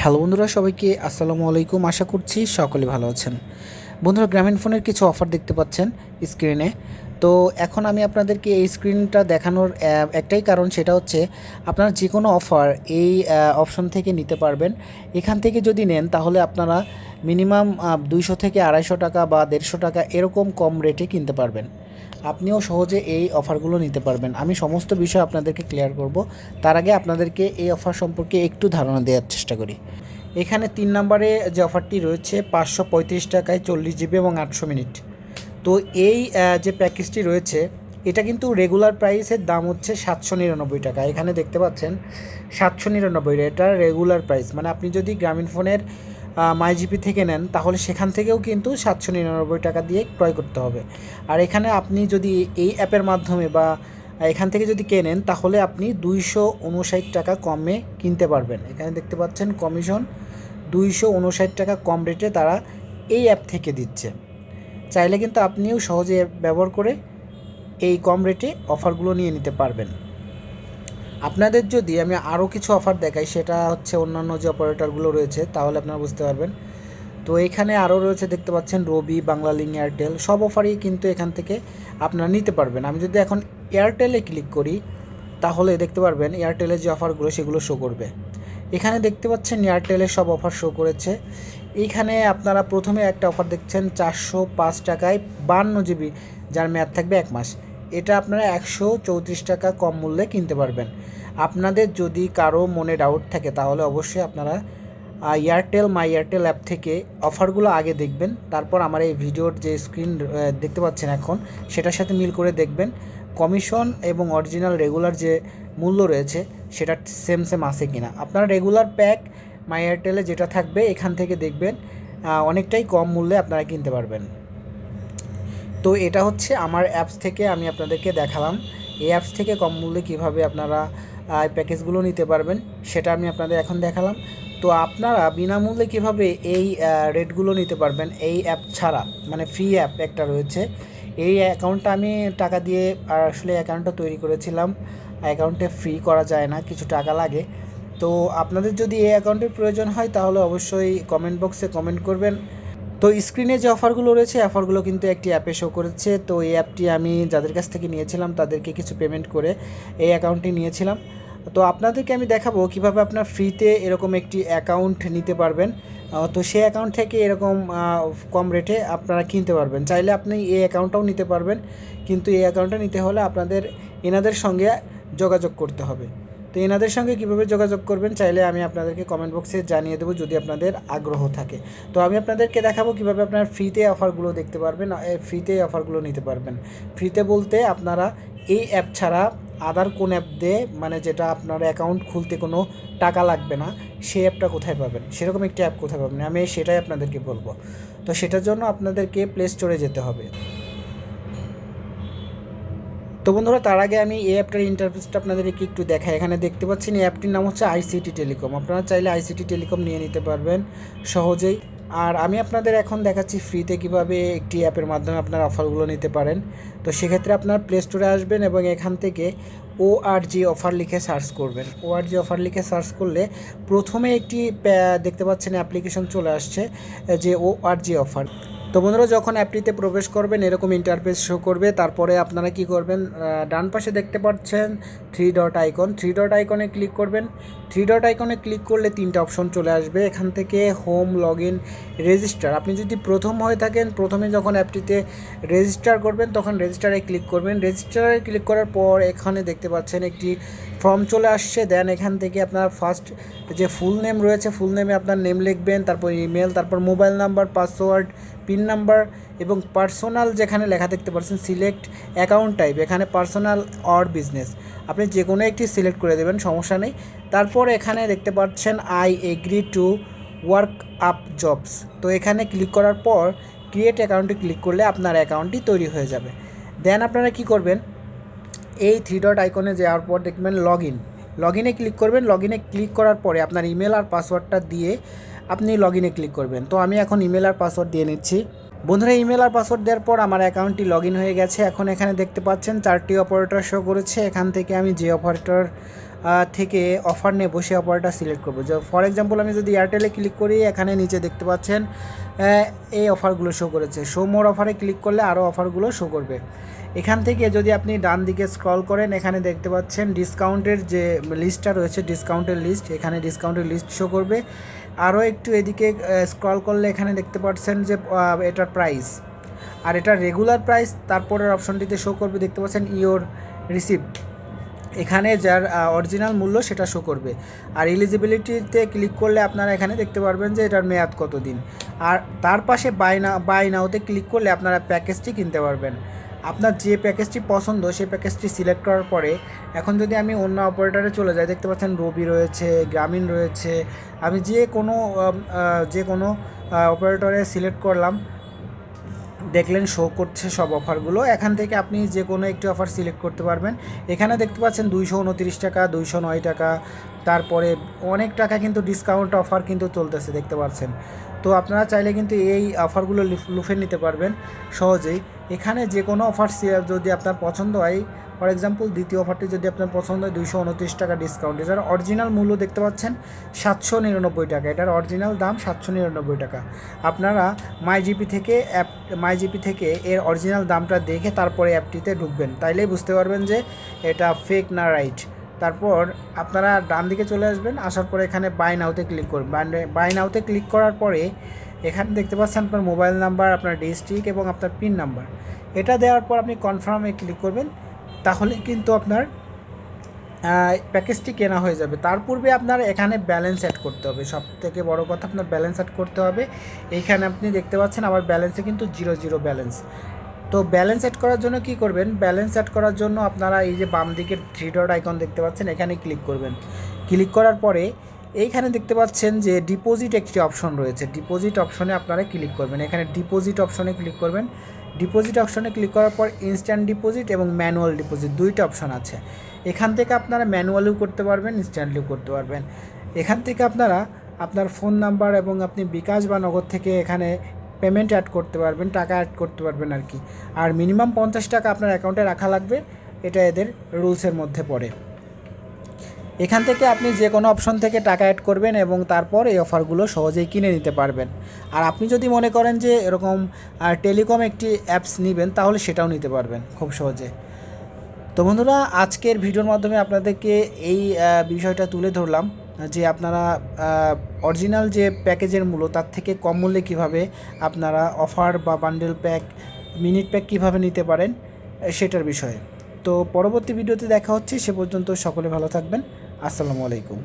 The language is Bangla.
হ্যালো বন্ধুরা, সবাইকে আসসালামু আলাইকুম। আশা করছি সকলে ভালো আছেন। বন্ধুরা, গ্রামীণ ফোনের কিছু অফার দেখতে পাচ্ছেন স্ক্রিনে। তো এখন আমি আপনাদেরকে এই স্ক্রিনটা দেখানোর একটাই কারণ, সেটা হচ্ছে আপনারা যে কোনো অফার এই অপশন থেকে নিতে পারবেন। এখান থেকে যদি নেন তাহলে আপনারা মিনিমাম 200 থেকে 250 টাকা বা 150 টাকা এরকম কম রেটে কিনতে পারবেন। আপনিও সহজে এই অফারগুলো নিতে পারবেন। আমি সমস্ত বিষয় আপনাদেরকে ক্লিয়ার করব। তার আগে আপনাদেরকে এই অফার সম্পর্কে একটু ধারণা দেওয়ার চেষ্টা করি। এখানে 3 নম্বরে যে অফারটি রয়েছে 535 টাকায় 40 জিবি এবং 800 মিনিট। তো এই যে প্যাকেজটি রয়েছে এটা কিন্তু রেগুলার প্রাইসের দাম হচ্ছে 799 টাকা। এখানে দেখতে পাচ্ছেন 799, এটা রেগুলার প্রাইস। মানে আপনি যদি গ্রামীণ ফোনের মাই জিপি থেকে নেন তাহলে সেখান থেকেও কিন্তু 799 টাকা দিয়ে ক্রয় করতে হবে। আর এখানে আপনি যদি এই অ্যাপের মাধ্যমে বা এখান থেকে যদি কেনেন তাহলে আপনি 259 টাকা কমে কিনতে পারবেন। এখানে দেখতে পাচ্ছেন কমিশন 259 টাকা কম রেটে তারা এই অ্যাপ থেকে দিচ্ছে। চাইলে কিন্তু আপনিও সহজে অ্যাপ ব্যবহার করে এই কম রেটে অফারগুলো নিয়ে নিতে পারবেন। আপনাদের যদি আমি আরও কিছু অফার দেখাই, সেটা হচ্ছে অন্যান্য যে অপারেটরগুলো রয়েছে, তাহলে আপনারা বুঝতে পারবেন। তো এখানে আরও রয়েছে, দেখতে পাচ্ছেন রবি, বাংলালিংক, এয়ারটেল, সব অফারই কিন্তু এখান থেকে আপনারা নিতে পারবেন। আমি যদি এখন এয়ারটেলে ক্লিক করি তাহলে দেখতে পারবেন এয়ারটেলের যে অফারগুলো সেগুলো শো করবে। এখানে দেখতে পাচ্ছেন এয়ারটেলের সব অফার শো করেছে। এইখানে আপনারা প্রথমে একটা অফার দেখছেন 405 টাকায় 52 জিবি, যার মেয়াদ থাকবে 1 মাস। এটা আপনারা 134 টাকা কম মূল্যে কিনতে পারবেন। আপনাদের যদি কারো মনে ডাউট থাকে তাহলে অবশ্যই আপনারা এয়ারটেল মাই এয়ারটেল অ্যাপ থেকে অফারগুলো আগে দেখবেন, তারপর আমার এই ভিডিওর যে স্ক্রিন দেখতে পাচ্ছেন এখন সেটার সাথে মিল করে দেখবেন কমিশন এবং অরিজিনাল রেগুলার যে মূল্য রয়েছে সেটা সেম সেম আছে কিনা। আপনারা রেগুলার প্যাক মাই এয়ারটেলে যেটা থাকবে এখান থেকে দেখবেন অনেকটাই কম মূল্যে আপনারা কিনতে পারবেন। তো এটা হচ্ছে আমার অ্যাপস থেকে আমি আপনাদেরকে দেখালাম। এই অ্যাপস থেকে কম মূল্যে কীভাবে আপনারা এই প্যাকেজগুলো নিতে পারবেন সেটা আমি আপনাদের এখন দেখালাম। তো আপনারা বিনামূল্যে কীভাবে এই রেটগুলো নিতে পারবেন এই অ্যাপ ছাড়া, মানে ফ্রি অ্যাপ একটা রয়েছে। এই অ্যাকাউন্টটা আমি টাকা দিয়ে আসলে অ্যাকাউন্টটা তৈরি করেছিলাম। অ্যাকাউন্টে ফ্রি করা যায় না, কিছু টাকা লাগে। তো আপনাদের যদি এই অ্যাকাউন্টের প্রয়োজন হয় তাহলে অবশ্যই কমেন্ট বক্সে কমেন্ট করবেন। তো স্ক্রিনে যে অফারগুলো রয়েছে অফারগুলো কিন্তু একটি অ্যাপে শো করেছে। তো এই অ্যাপটি আমি যাদের কাছ থেকে নিয়েছিলাম তাদেরকে কিছু পেমেন্ট করে এই অ্যাকাউন্টটি নিয়েছিলাম। তো আপনাদেরকে আমি দেখাবো কিভাবে আপনার ফ্রিতে এরকম একটি অ্যাকাউন্ট নিতে পারবেন। তো সেই অ্যাকাউন্ট থেকে এরকম কম রেটে আপনারা কিনতে পারবেন। চাইলে আপনি এই অ্যাকাউন্টটাও নিতে পারবেন, কিন্তু এই অ্যাকাউন্টটা নিতে হলে আপনাদের এনাদের সঙ্গে যোগাযোগ করতে হবে। তো এনাদের সঙ্গে কীভাবে যোগাযোগ করবেন চাইলে আমি আপনাদেরকে কমেন্ট বক্সে জানিয়ে দেবো যদি আপনাদের আগ্রহ থাকে। তো আমি আপনাদেরকে দেখাবো কীভাবে আপনার ফ্রিতে অফারগুলো দেখতে পারবেন, ফ্রিতে অফারগুলো নিতে পারবেন। ফ্রিতে বলতে আপনারা এই অ্যাপ ছাড়া আদার কোন অ্যাপ দিয়ে, মানে যেটা আপনার অ্যাকাউন্ট খুলতে কোনো টাকা লাগবে না, সেই অ্যাপটা কোথায় পাবেন, সেরকম একটি অ্যাপ কোথায় পাবেন আমি সেটাই আপনাদেরকে বলবো। তো সেটার জন্য আপনাদেরকে প্লে স্টোরে যেতে হবে। তো বন্ধুরা, তার আগে আমি এই অ্যাপটার ইন্টারফেসটা আপনাদেরকে একটু দেখাই। এখানে দেখতে পাচ্ছেন এই অ্যাপটির নাম হচ্ছে আইসিটি টেলিকম। আপনারা চাইলে আইসিটি টেলিকম নিয়ে নিতে পারবেন সহজেই। আর আমি আপনাদের এখন দেখাচ্ছি ফ্রিতে কীভাবে একটি অ্যাপের মাধ্যমে আপনার অফারগুলো নিতে পারেন। তো সেক্ষেত্রে আপনার প্লে স্টোরে আসবেন এবং এখান থেকে ORG অফার লিখে সার্চ করবেন। ORG অফার লিখে সার্চ করলে প্রথমে একটি দেখতে পাচ্ছেন অ্যাপ্লিকেশন চলে আসছে যে ORG অফার। তো বন্ধুরা, যখন অ্যাপটিতে প্রবেশ করবেন এরকম ইন্টারফেস শো করবে। তারপরে আপনারা কি করবেন, ডান পাশে দেখতে পাচ্ছেন 3 ডট আইকন, 3 ডট আইকনে ক্লিক করবেন। 3 ডট আইকনে ক্লিক করলে 3টা অপশন চলে আসবে। এখান থেকে হোম, লগ ইন, রেজিস্টার। আপনি যদি প্রথম হয়ে থাকেন, প্রথমে যখন অ্যাপটিতে রেজিস্টার করবেন তখন রেজিস্টারে ক্লিক করবেন। রেজিস্টারে ক্লিক করার পর এখানে দেখতে পাচ্ছেন একটি ফর্ম চলে আসছে। দেন এখান থেকে আপনার ফার্স্ট যে ফুল নেম রয়েছে, ফুল নেমে আপনার নেম লিখবেন, তারপর ইমেল, তারপর mobile number, password, pin number এবং পার্সোনাল যেখানে লেখা দেখতে পাচ্ছেন সিলেক্ট অ্যাকাউন্ট টাইপ, এখানে পার্সোনাল অর বিজনেস আপনি যে কোনো একটি সিলেক্ট করে দেবেন, সমস্যা নেই। তারপর এখানে দেখতে পাচ্ছেন I agree to work up jobs. তো এখানে ক্লিক করার পর ক্রিয়েট অ্যাকাউন্টে ক্লিক করলে আপনার অ্যাকাউন্টটি তৈরি হয়ে যাবে। দেন আপনারা কি করবেন, এই 3 ডট আইকনে যাওয়ার পর দেখবেন লগ ইনে ক্লিক করবেন। লগ ইনে ক্লিক করার পরে আপনার ইমেল আর পাসওয়ার্ডটা দিয়ে আপনি লগ ইনে ক্লিক করবেন। তো আমি এখন ইমেল আর পাসওয়ার্ড দিয়ে নিচ্ছি। বন্ধুরা, ইমেল আর পাসওয়ার্ড দেওয়ার পর আমার অ্যাকাউন্টটি লগ ইন হয়ে গেছে। এখন এখানে দেখতে পাচ্ছেন 4টি অপারেটর শো করেছে। এখান থেকে আমি যে অপারেটর থেকে অফার নেব সেই অফারটা সিলেক্ট করব। যে ফর এক্সাম্পল আমি যদি এয়ারটেলে ক্লিক করি, এখানে নিচে দেখতে পাচ্ছেন এই অফারগুলো শো করেছে। শো মোর অফারে ক্লিক করলে আরও অফারগুলো শো করবে। এখান থেকে যদি আপনি ডান দিকে স্ক্রল করেন, এখানে দেখতে পাচ্ছেন ডিসকাউন্টের যে লিস্টটা রয়েছে, ডিসকাউন্টের লিস্ট, এখানে ডিসকাউন্টের লিস্ট শো করবে। আরও একটু এদিকে স্ক্রল করলে এখানে দেখতে পাচ্ছেন যে এটার প্রাইস, আর এটা রেগুলার প্রাইস তারপরের অপশনটিতে শো করবে। দেখতে পাচ্ছেন ইওর রিসিপ্ট, এখানে যার অরিজিনাল মূল্য সেটা শো করবে। আর এলিজিবিলিটিতে ক্লিক করলে আপনারা এখানে দেখতে পারবেন যে এটার মেয়াদ কতদিন। আর তার পাশে বাই নাওতে ক্লিক করলে আপনারা প্যাকেজটি কিনতে পারবেন। আপনার যে প্যাকেজটি পছন্দ সেই প্যাকেজটি সিলেক্ট করার পরে এখন যদি আমি অন্য অপারেটরে চলে যাই, দেখতে পাচ্ছেন রবি রয়েছে, গ্রামীণ রয়েছে। আমি যে কোনো অপারেটরে সিলেক্ট করলাম, দেখলেন শো করছে সব অফারগুলো। এখান থেকে আপনি যে কোনো একটি অফার সিলেক্ট করতে পারবেন। এখানে দেখতে পাচ্ছেন 229 টাকা, 209 টাকা, তারপরে অনেক টাকা কিন্তু ডিসকাউন্ট অফার কিন্তু চলতেছে দেখতে পাচ্ছেন। তো আপনারা চাইলে কিন্তু এই অফারগুলো লুফে নিতে পারবেন সহজেই। এখানে যে কোনো অফার যদি আপনার পছন্দ হয়, ফর এক্সাম্পল দ্বিতীয় অফারটি যদি আপনার পছন্দ হয় 229 টাকা ডিসকাউন্ট, এটার অরিজিনাল মূল্য দেখতে পাচ্ছেন 799 টাকা, এটার অরিজিনাল দাম 799 টাকা। আপনারা মাইজিপি থেকে এর অরিজিনাল দামটা দেখে তারপরে অ্যাপটিতে ঢুকবেন, তাইলেই বুঝতে পারবেন যে এটা ফেক না রাইট। তারপর আপনারা ডান দিকে চলে আসবেন, আসার পরে এখানে বাই নাওতে ক্লিক করবেন। বাই নাওতে ক্লিক করার পরে এখানে দেখতে পাচ্ছেন আপনার মোবাইল নাম্বার, আপনার ডিস্ট্রিক্ট এবং আপনার পিন নাম্বার, এটা দেওয়ার পর আপনি কনফার্মে ক্লিক করবেন। তাহলে কিন্তু আপনার প্যাকেজটি কেনা হয়ে যাবে। তার পূর্বে আপনার এখানে ব্যালেন্স অ্যাড করতে হবে, সব থেকে বড় কথা আপনার ব্যালেন্স অ্যাড করতে হবে। এইখানে আপনি দেখতে পাচ্ছেন আমার ব্যালেন্সে কিন্তু 0 ব্যালেন্স। তো ব্যালেন্স অ্যাড করার জন্য কি করবেন, ব্যালেন্স অ্যাড করার জন্য আপনারা এই যে বাম দিকের 3 ডট আইকন দেখতে পাচ্ছেন, এখানে ক্লিক করবেন। ক্লিক করার পরে এইখানে দেখতে পাচ্ছেন যে ডিপোজিট একটি অপশন রয়েছে, ডিপোজিট অপশনে আপনারা ক্লিক করবেন। এখানে ডিপোজিট অপশনে ক্লিক করবেন। ডিপোজিট অপশনে ক্লিক করার পর ইনস্ট্যান্ট ডিপোজিট এবং ম্যানুয়াল ডিপোজিট দুইটা অপশন আছে। এখান থেকে আপনারা ম্যানুয়ালিও করতে পারবেন, ইনস্ট্যান্টলিও করতে পারবেন। এখান থেকে আপনারা আপনার ফোন নাম্বার এবং আপনি বিকাশ বা নগদ থেকে এখানে পেমেন্ট অ্যাড করতে পারবেন, টাকা অ্যাড করতে পারবেন আর কি। আর মিনিমাম 50 টাকা আপনার অ্যাকাউন্টে রাখা লাগবে, এটা এদের রুলসের মধ্যে পড়ে। এখান থেকে আপনি যে কোনো অপশন থেকে টাকা অ্যাড করবেন এবং তারপর এই অফারগুলো সহজেই কিনে নিতে পারবেন। আর আপনি যদি মনে করেন যে এরকম টেলিকম একটি অ্যাপস নেবেন, তাহলে সেটাও নিতে পারবেন খুব সহজে। তো বন্ধুরা, আজকের ভিডিওর মাধ্যমে আপনাদেরকে এই বিষয়টা তুলে ধরলাম যে আপনারা অরিজিনাল যে প্যাকেজের মূল্য তার থেকে কম মূল্যে কীভাবে আপনারা অফার বা বান্ডেল প্যাক, মিনিট প্যাক কীভাবে নিতে পারেন সেটার বিষয়ে। তো পরবর্তী ভিডিওতে দেখা হচ্ছে, সে পর্যন্ত সকলে ভালো থাকবেন। আসসালামু আলাইকুম।